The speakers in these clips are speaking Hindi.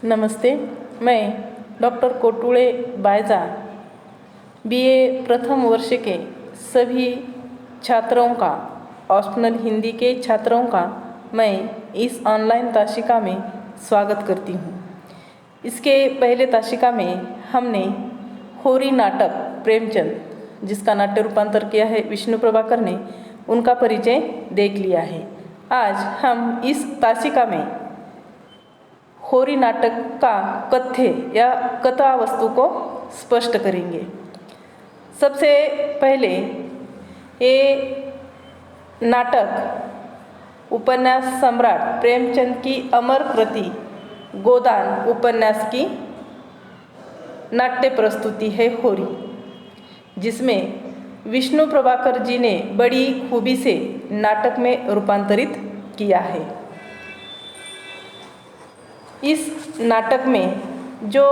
नमस्ते, मैं डॉक्टर कोटुळे बायजा बीए प्रथम वर्ष के सभी छात्रों का, ऑप्शनल हिंदी के छात्रों का मैं इस ऑनलाइन ताशिका में स्वागत करती हूँ। इसके पहले ताशिका में हमने होरी नाटक प्रेमचंद, जिसका नाट्य रूपांतर किया है विष्णु प्रभाकर ने, उनका परिचय देख लिया है। आज हम इस ताशिका में होरी नाटक का कथ्य या कथा वस्तु को स्पष्ट करेंगे। सबसे पहले ये नाटक उपन्यास सम्राट प्रेमचंद की अमर कृति गोदान उपन्यास की नाट्य प्रस्तुति है होरी, जिसमें विष्णु प्रभाकर जी ने बड़ी खूबी से नाटक में रूपांतरित किया है। इस नाटक में जो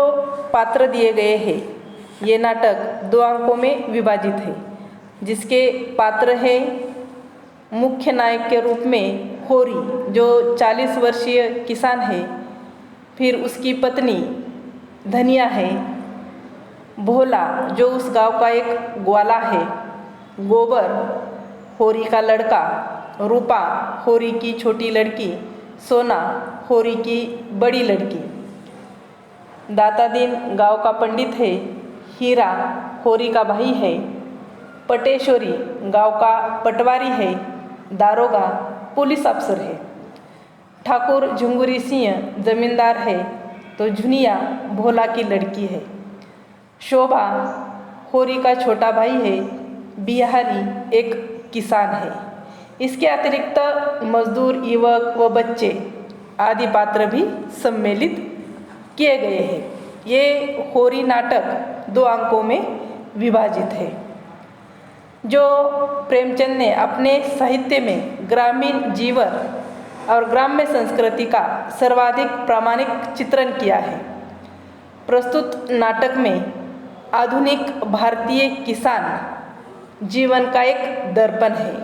पात्र दिए गए हैं, ये नाटक 2 अंकों में विभाजित है, जिसके पात्र हैं मुख्य नायक के रूप में होरी, जो 40 वर्षीय किसान है, फिर उसकी पत्नी धनिया है, भोला जो उस गांव का एक ग्वाला है, गोबर होरी का लड़का, रूपा होरी की छोटी लड़की, सोना होरी की बड़ी लड़की, दातादीन गांव का पंडित है, हीरा होरी का भाई है, पटेश्वरी गांव का पटवारी है, दारोगा पुलिस अफसर है, ठाकुर झुंगुरी सिंह जमींदार है, तो झुनिया भोला की लड़की है, शोभा होरी का छोटा भाई है, बिहारी एक किसान है। इसके अतिरिक्त मजदूर, युवक व बच्चे आदि पात्र भी सम्मिलित किए गए हैं। ये होरी नाटक 2 अंकों में विभाजित है। जो प्रेमचंद ने अपने साहित्य में ग्रामीण जीवन और ग्राम्य संस्कृति का सर्वाधिक प्रामाणिक चित्रण किया है। प्रस्तुत नाटक में आधुनिक भारतीय किसान जीवन का एक दर्पण है,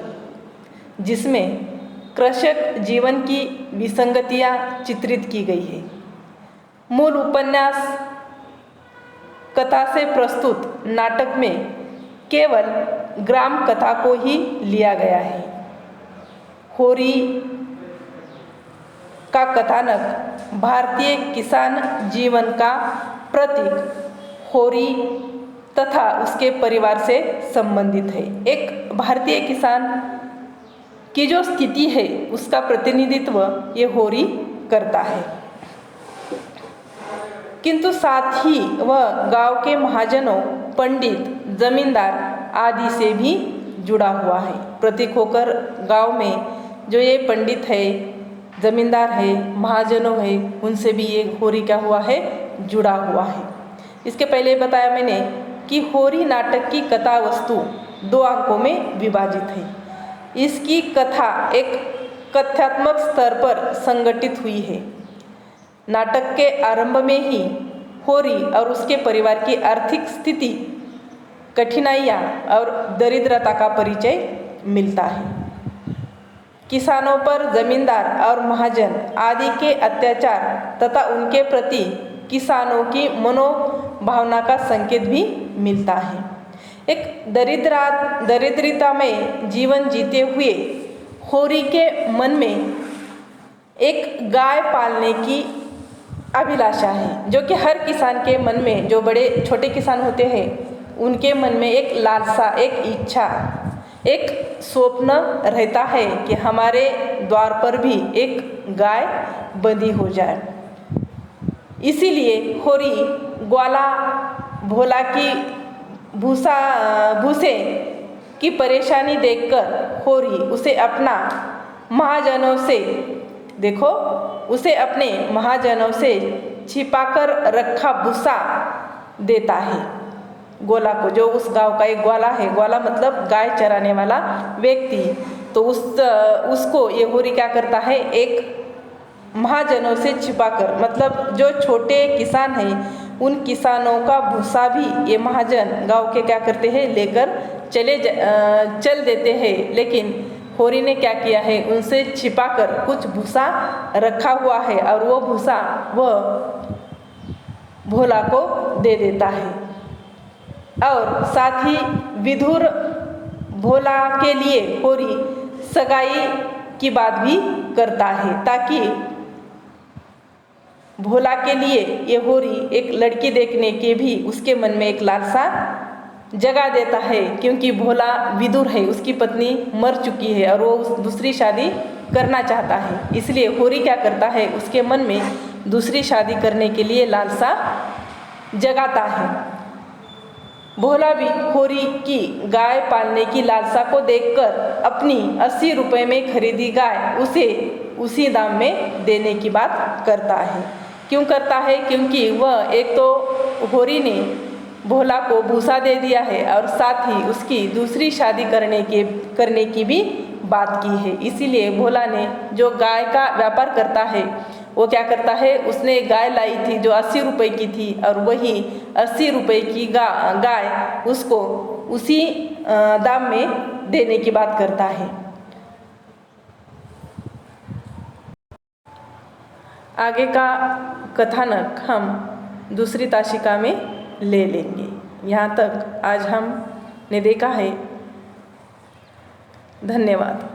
जिसमें कृषक जीवन की विसंगतियां चित्रित की गई है। मूल उपन्यास कथा से प्रस्तुत नाटक में केवल ग्राम कथा को ही लिया गया है। होरी का कथानक भारतीय किसान जीवन का प्रतीक होरी तथा उसके परिवार से संबंधित है। एक भारतीय किसान की जो स्थिति है, उसका प्रतिनिधित्व ये होरी करता है, किंतु साथ ही वह गांव के महाजनों, पंडित, जमींदार आदि से भी जुड़ा हुआ है। प्रतीक होकर गांव में जो ये पंडित है, जमींदार है, महाजनों है, उनसे भी ये होरी क्या हुआ है, जुड़ा हुआ है। इसके पहले बताया मैंने कि होरी नाटक की कथा वस्तु 2 अंकों में विभाजित है। इसकी कथा एक कथ्यात्मक स्तर पर संगठित हुई है। नाटक के आरंभ में ही होरी और उसके परिवार की आर्थिक स्थिति, कठिनाइयाँ और दरिद्रता का परिचय मिलता है। किसानों पर जमींदार और महाजन आदि के अत्याचार तथा उनके प्रति किसानों की मनोभावना का संकेत भी मिलता है। एक दरिद्रता में जीवन जीते हुए होरी के मन में एक गाय पालने की अभिलाषा है, जो कि हर किसान के मन में, जो बड़े छोटे किसान होते हैं, उनके मन में एक लालसा, एक इच्छा, एक स्वप्न रहता है कि हमारे द्वार पर भी एक गाय बंधी हो जाए। इसीलिए होरी ग्वाला भोला की भूसे की परेशानी देखकर होरी उसे अपना महाजनों से, देखो, उसे अपने महाजनों से छिपाकर रखा भूसा देता है ग्वाला को, जो उस गांव का एक ग्वाला है। ग्वाला मतलब गाय चराने वाला व्यक्ति। तो उसको ये होरी क्या करता है, एक महाजनों से छिपाकर, मतलब जो छोटे किसान हैं, उन किसानों का भूसा भी ये महाजन गांव के क्या करते हैं, लेकर चल देते हैं। लेकिन होरी ने क्या किया है, उनसे छिपाकर कुछ भूसा रखा हुआ है और वो भूसा वह भोला को दे देता है। और साथ ही विधुर भोला के लिए होरी सगाई की बात भी करता है, ताकि भोला के लिए ये होरी एक लड़की देखने के भी उसके मन में एक लालसा जगा देता है, क्योंकि भोला विदुर है, उसकी पत्नी मर चुकी है और वो दूसरी शादी करना चाहता है। इसलिए होरी क्या करता है, उसके मन में दूसरी शादी करने के लिए लालसा जगाता है। भोला भी होरी की गाय पालने की लालसा को देखकर अपनी 80 रुपये में खरीदी गाय उसे उसी दाम में देने की बात करता है। क्यों करता है, क्योंकि वह एक तो होरी ने भोला को भूसा दे दिया है और साथ ही उसकी दूसरी शादी करने की भी बात की है। इसीलिए भोला ने जो गाय का व्यापार करता है वो क्या करता है, उसने गाय लाई थी जो 80 रुपये की थी और वही 80 रुपये की गाय उसको उसी दाम में देने की बात करता है। आगे का कथानक हम दूसरी ताशिका में ले लेंगे। यहाँ तक आज हमने देखा है। धन्यवाद।